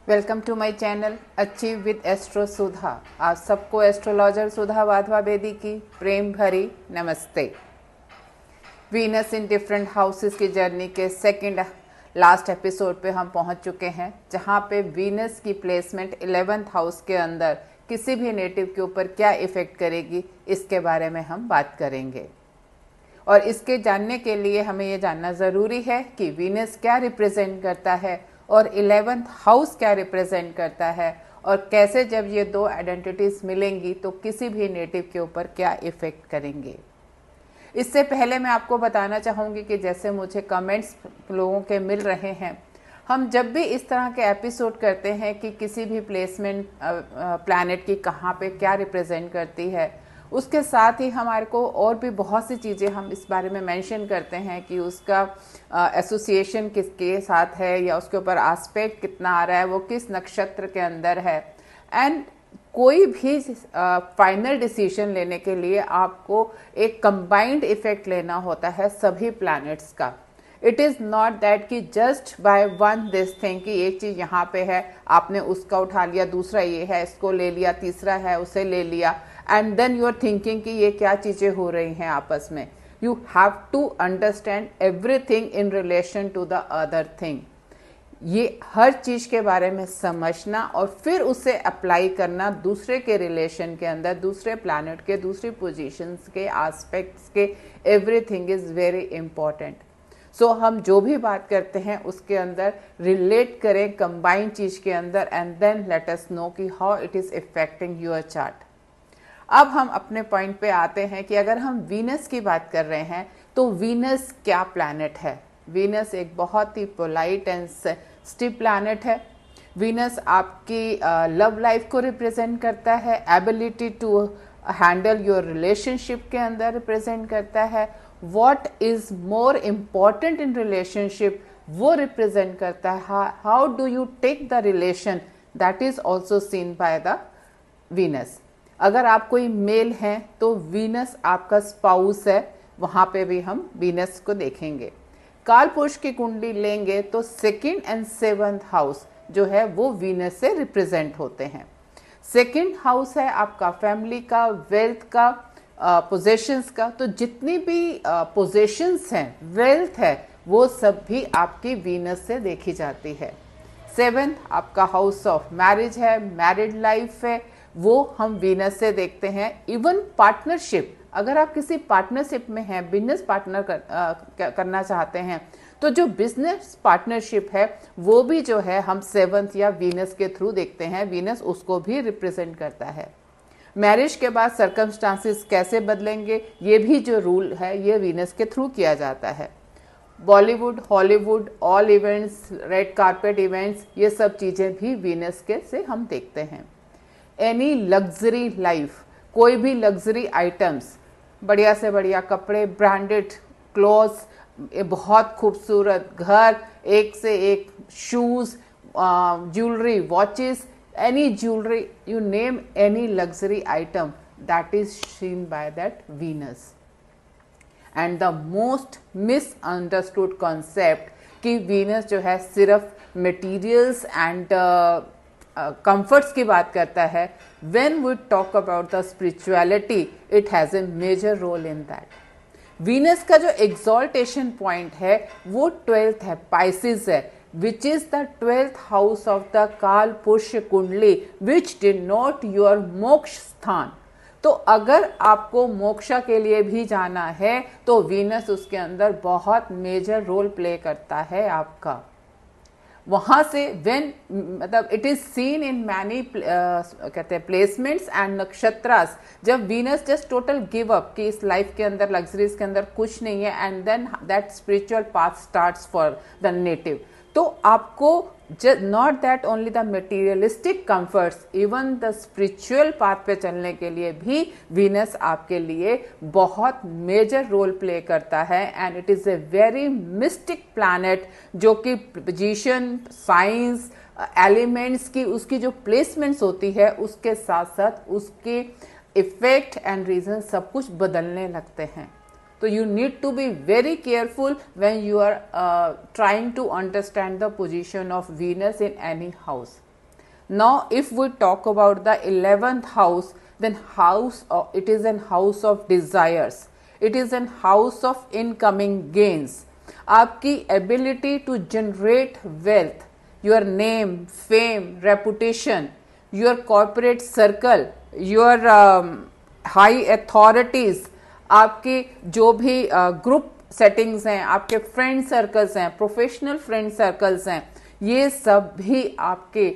Welcome to my channel achieve with astro Sudha. आप सबको astrologer सुधा वाधवा बेदी की प्रेम भरी नमस्ते। वीनस इन डिफरेंट हाउसेस की जर्नी के सेकंड लास्ट एपिसोड पे हम पहुंच चुके हैं, जहां पे वीनस की प्लेसमेंट 11th हाउस के अंदर किसी भी नेटिव के ऊपर क्या इफेक्ट करेगी, इसके बारे में हम बात करेंगे। और इसके जानने के लिए हमें ये जानना ज़रूरी है कि वीनस क्या रिप्रेजेंट करता है और 11th हाउस क्या रिप्रेजेंट करता है, और कैसे जब ये दो आइडेंटिटीज मिलेंगी तो किसी भी नेटिव के ऊपर क्या इफेक्ट करेंगे। इससे पहले मैं आपको बताना चाहूँगी कि जैसे मुझे कमेंट्स लोगों के मिल रहे हैं, हम जब भी इस तरह के एपिसोड करते हैं कि किसी भी प्लेसमेंट प्लैनेट की कहाँ पे क्या रिप्रेजेंट करती है, उसके साथ ही हमारे को और भी बहुत सी चीज़ें हम इस बारे में मेंशन करते हैं कि उसका एसोसिएशन किसके साथ है या उसके ऊपर एस्पेक्ट कितना आ रहा है, वो किस नक्षत्र के अंदर है। एंड कोई भी फाइनल डिसीजन लेने के लिए आपको एक कंबाइंड इफेक्ट लेना होता है सभी प्लैनेट्स का। इट इज़ नॉट दैट कि just by one this thing कि एक चीज़ यहाँ पे है, आपने उसका उठा लिया, दूसरा ये है, इसको ले लिया, तीसरा है उसे ले लिया, and then you are thinking कि ये क्या चीज़ें हो रही हैं आपस में। You have to understand everything in relation to the other thing. ये हर चीज़ के बारे में समझना और फिर उसे अप्लाई करना दूसरे के रिलेशन के अंदर, दूसरे प्लैनेट के, दूसरी पोजीशंस के, एस्पेक्ट्स के, एवरीथिंग इज़ वेरी इंपॉर्टेंट। सो हम जो भी बात करते हैं उसके अंदर रिलेट करें कंबाइंड चीज़ के अंदर, and then let us know कि how it is affecting your chart. अब हम अपने पॉइंट पे आते हैं कि अगर हम वीनस की बात कर रहे हैं तो वीनस क्या प्लैनेट है। वीनस एक बहुत ही पोलाइट एंड सेंसिटिव प्लैनेट है। वीनस आपकी लव लाइफ को रिप्रेजेंट करता है, ability to handle your relationship के अंदर रिप्रेजेंट करता है, what is more important in relationship वो रिप्रेजेंट करता है, how do you take the relation, that is also seen by the Venus. अगर आप कोई मेल हैं तो वीनस आपका स्पाउस है, वहाँ पे भी हम वीनस को देखेंगे। काल पुरुष की कुंडली लेंगे तो 2nd एंड 7th हाउस जो है वो वीनस से रिप्रेजेंट होते हैं। 2nd हाउस है आपका फैमिली का, वेल्थ का, पोजेशंस का। तो जितनी भी पोजेशंस हैं, वेल्थ है, वो सब भी आपकी वीनस से देखी जाती है। 7th आपका हाउस ऑफ मैरिज है, मैरिड लाइफ है, वो हम वीनस से देखते हैं। इवन पार्टनरशिप, अगर आप किसी पार्टनरशिप में हैं, बिजनेस पार्टनर करना चाहते हैं, तो जो बिजनेस पार्टनरशिप है वो भी जो है हम 7th या वीनस के थ्रू देखते हैं। वीनस उसको भी रिप्रेजेंट करता है। मैरिज के बाद सर्कमस्टांसिस कैसे बदलेंगे, ये भी जो रूल है ये वीनस के थ्रू किया जाता है। Bollywood, Hollywood, all events, red carpet events, ये सब चीज़ें भी वीनस के से हम देखते हैं। एनी लग्जरी लाइफ, कोई भी लग्जरी आइटम्स, बढ़िया से बढ़िया कपड़े, ब्रांडेड क्लोथ्स, बहुत खूबसूरत घर, एक से एक shoes, jewellery, watches, any jewelry, you name any luxury item, that is seen by that Venus. And the most misunderstood concept कि Venus जो है सिर्फ materials and comforts की बात करता है, when we talk about the spirituality, it has a major role in that. Venus का जो exaltation point है वो 12th है, Pisces है, which is the 12th house of the काल पुरुष कुंडली, which denote your मोक्ष स्थान। तो अगर आपको मोक्षा के लिए भी जाना है तो वीनस उसके अंदर बहुत मेजर रोल प्ले करता है आपका। वहाँ से व्हेन मतलब it is seen in many कहते हैं प्लेसमेंट्स एंड नक्षत्रास, जब Venus just total give up कि इस लाइफ के अंदर, लग्जरीज के अंदर कुछ नहीं है, and then that spiritual path starts for the native. तो आपको not that only the materialistic comforts, even the spiritual path पे चलने के लिए भी वीनस आपके लिए बहुत मेजर रोल प्ले करता है। And it is a very mistake planet जो कि पोजीशन, साइंस, एलिमेंट्स की उसकी जो प्लेसमेंट्स होती है उसके साथ साथ उसके इफेक्ट एंड रीजन सब कुछ बदलने लगते हैं। So you need to be very careful when you are trying to understand the position of Venus in any house. Now if we talk about the 11th house, then it is an house of desires, it is an house of incoming gains. आपकी ability to generate wealth, your name, fame, reputation, your corporate circle, your high authorities, आपके जो भी group settings हैं, आपके friend circles हैं, professional friend circles हैं, ये सब भी आपके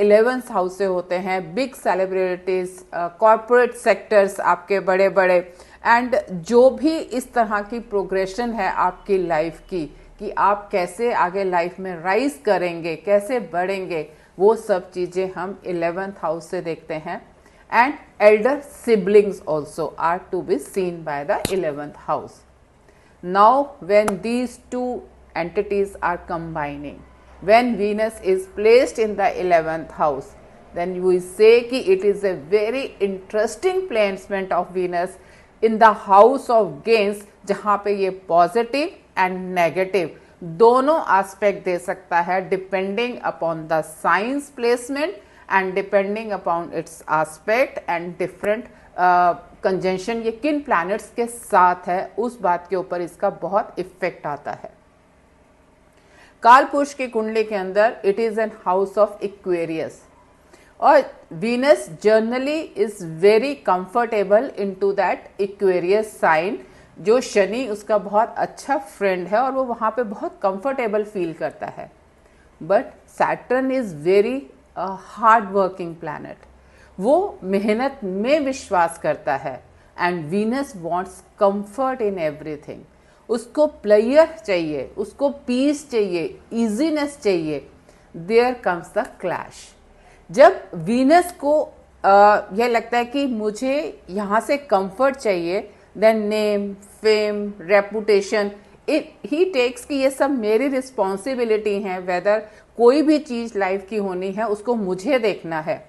11th हाउस से होते हैं. बिग सेलिब्रिटीज, कॉर्पोरेट सेक्टर्स आपके बड़े बड़े, एंड जो भी इस तरह की प्रोग्रेशन है आपकी लाइफ की, कि आप कैसे आगे लाइफ में राइज करेंगे, कैसे बढ़ेंगे, वो सब चीज़ें हम 11th हाउस से देखते हैं. And elder siblings also are to be seen by the 11th house. Now when these two entities are combining, when Venus is placed in the 11th house, then you will say कि it is a very interesting placement of Venus in the house of gains, जहाँ पे ये positive and negative दोनों aspect दे सकता है, depending upon the science placement and depending upon its aspect and different conjunction ये किन planets के साथ है, उस बात के ऊपर इसका बहुत इफेक्ट आता है. कालपुरुष की कुंडली के अंदर it is an house of Aquarius, और Venus generally is very comfortable into that Aquarius sign. जो शनि उसका बहुत अच्छा फ्रेंड है और वो वहाँ पे बहुत कंफर्टेबल फील करता है. But Saturn is very hard working planet, वो मेहनत में विश्वास करता है. And Venus wants comfort in everything. उसको प्लेयर चाहिए, उसको पीस चाहिए, इजीनेस चाहिए. There comes the clash. जब वीनस को यह लगता है कि मुझे यहाँ से कंफर्ट चाहिए, देन नेम, फेम, रेपुटेशन, ही टेक्स कि ये सब मेरी रिस्पॉन्सिबिलिटी है. वेदर कोई भी चीज लाइफ की होनी है उसको मुझे देखना है.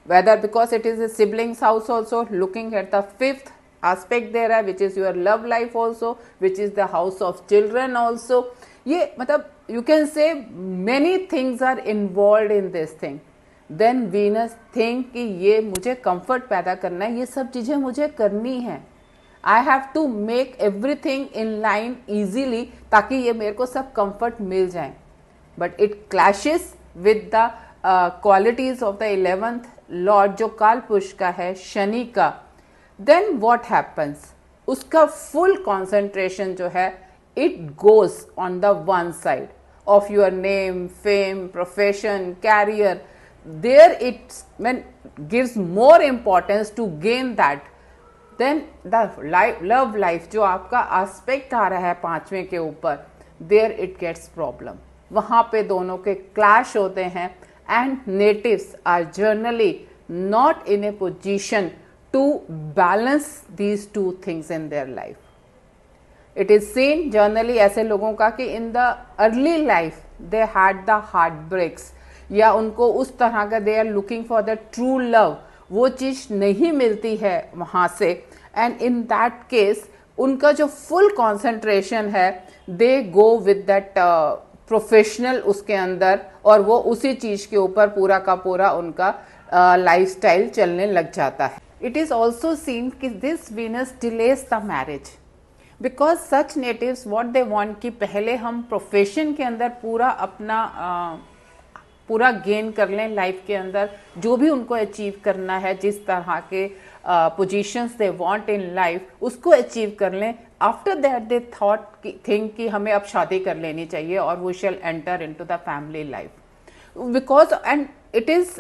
Whether because it is a siblings house also, looking at the 5th aspect there, which is your love life also, which is the house of children also. ये मतलब you can say many things are involved in this thing. Then Venus think कि ये मुझे comfort पैदा करना है, ये सब चीजें मुझे करनी है. I have to make everything in line easily ताकि ये मेरे को सब comfort मिल जाए. But it clashes with the qualities of the 11th lord जो काल पुरुष का है, शनि का. देन व्हाट हैपन्स, उसका फुल कॉन्सेंट्रेशन जो है it goes on the one side of your name, fame, profession, career. There it gives more importance to gain that. Then the love life जो आपका एस्पेक्ट आ रहा है 5वें के ऊपर, देयर इट गेट्स प्रॉब्लम. वहां पे दोनों के क्लैश होते हैं. And natives are generally not in a position to balance these two things in their life. It is seen generally ऐसे लोगों का कि in the early life they had the heartbreaks, या उनको उस तरह का they are looking for the true love, वो चीज़ नहीं मिलती है वहाँ से. And in that case उनका जो full concentration है they go with that professional उसके अंदर, और वो उसी चीज के ऊपर पूरा का पूरा उनका लाइफस्टाइल चलने लग जाता है. इट इज ऑल्सो सीन कि this Venus delays the marriage, because such natives what they want कि पहले हम प्रोफेशन के अंदर पूरा अपना पूरा गेन कर लें लाइफ के अंदर, जो भी उनको अचीव करना है, जिस तरह के positions they want in life उसको अचीव कर लें. After that they thought think कि हमें अब शादी कर लेनी चाहिए और we shall enter into the family life. Because and it is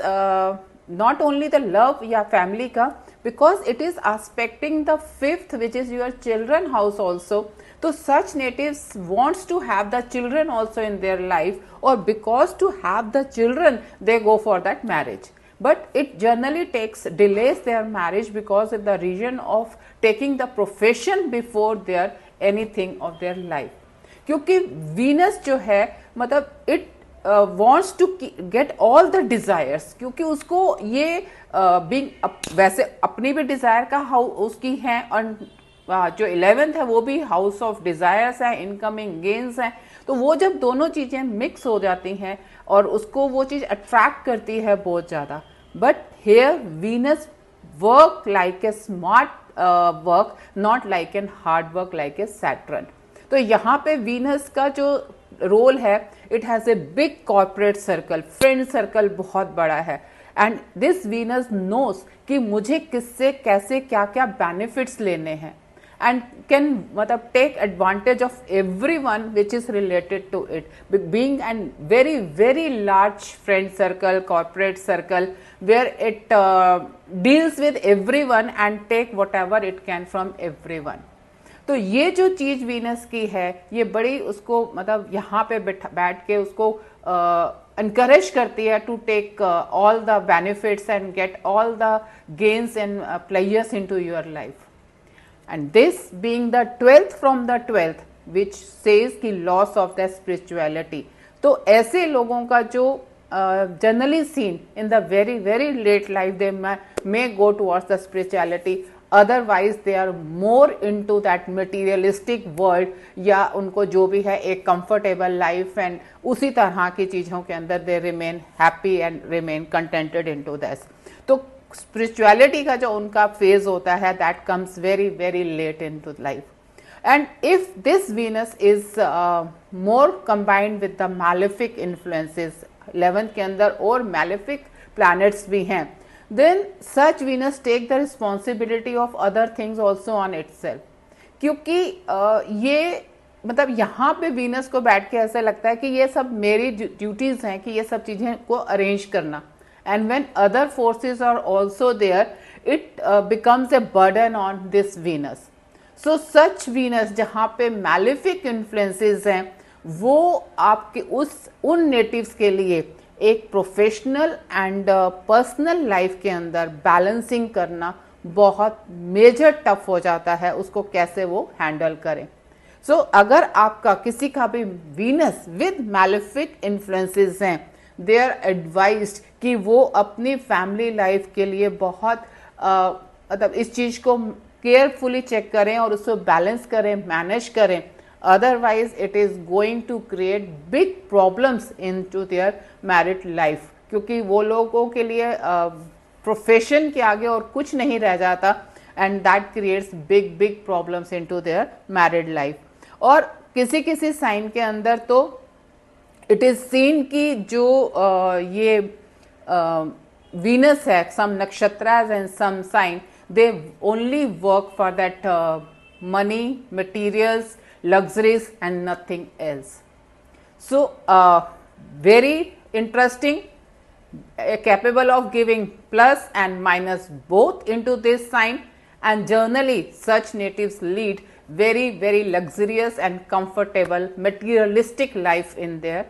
not only the love या फैमिली का, because it is expecting the 5th which is your children house also. तो such natives wants to have the children also in their life, or because to have the children they go for that marriage. But it generally delays their marriage because of the reason of taking the profession before their anything of their life. क्योंकि Venus जो है मतलब it wants to get all the desires, क्योंकि उसको ये वैसे अपनी भी डिजायर का उसकी है, और जो 11th है वो भी हाउस ऑफ डिजायर्स है, इनकमिंग गेन्स हैं. तो वो जब दोनों चीजें मिक्स हो जाती हैं और उसको वो चीज़ अट्रैक्ट करती है बहुत ज़्यादा। But here Venus work like a smart work, not like an hard work like a Saturn. तो यहाँ पे वीनस का जो रोल है, it has a big corporate circle, friend circle बहुत बड़ा है, एंड दिस वीनस नोस कि मुझे किससे कैसे क्या क्या बेनिफिट्स लेने हैं, and can मतलब take advantage of everyone which is related to it, being a very very large friend circle, corporate circle, where it deals with everyone and take whatever it can from everyone. तो ये जो चीज Venus की है, ये बड़ी उसको मतलब यहाँ पे बैठ के उसको encourage करती है to take all the benefits and get all the gains and pleasures into your life. And this being the 12th from the 12th which says कि loss of the spirituality, तो ऐसे लोगों का जो generally seen in the very very late life they may go towards the spirituality, otherwise they are more into that materialistic world, या उनको जो भी है एक comfortable life and उसी तरह की चीज़ों के अंदर they remain happy and remain contented into this. तो स्पिरिचुअलिटी का जो उनका फेज होता है that comes very very late into life, and if this Venus is more combined with the malefic influences, 11th के अंदर और मैलेफिक प्लैनेट्स भी हैं, then such Venus take the responsibility of other things also on itself. क्योंकि ये मतलब यहाँ पे वीनस को बैठ के ऐसा लगता है कि ये सब मेरी ड्यूटीज हैं कि ये सब चीजें को अरेंज करना, and when other forces are also there, it becomes a burden on this Venus. So such Venus जहाँ पे malefic influences हैं, वो आपके उन natives के लिए एक प्रोफेशनल एंड पर्सनल लाइफ के अंदर बैलेंसिंग करना बहुत मेजर टफ हो जाता है, उसको कैसे वो हैंडल करें। सो अगर आपका किसी का भी वीनस विद मैलेफिक इन्फ्लुएंसेस हैं, दे आर एडवाइज्ड कि वो अपनी फैमिली लाइफ के लिए बहुत मतलब इस चीज़ को केयरफुली चेक करें और उसको बैलेंस करें, मैनेज करें, otherwise it is going to create big problems into their married life, क्योंकि वो लोगों के लिए प्रोफेशन के आगे और कुछ नहीं रह जाता, and that creates big big problems into their married life. और किसी किसी साइन के अंदर तो इट इज सीन कि जो ये वीनस है, सम नक्षत्रास and some sign, they only work for that money, materials, luxuries and nothing else. So very interesting, capable of giving plus and minus both into this sign, and generally such natives lead very very luxurious and comfortable materialistic life in their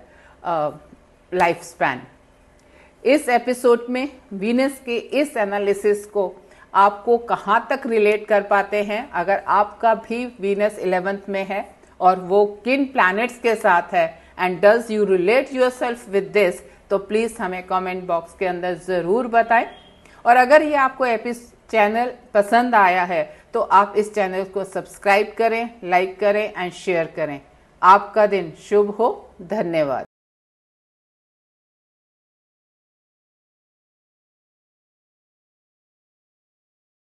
lifespan. इस episode में Venus के इस analysis को आपको कहाँ तक relate कर पाते हैं, अगर आपका भी वीनस 11th में है और वो किन प्लैनेट्स के साथ है, and does you relate yourself with this, तो प्लीज हमें कमेंट बॉक्स के अंदर जरूर बताएं। और अगर ये आपको चैनल पसंद आया है तो आप इस चैनल को सब्सक्राइब करें, लाइक करें एंड शेयर करें। आपका दिन शुभ हो। धन्यवाद।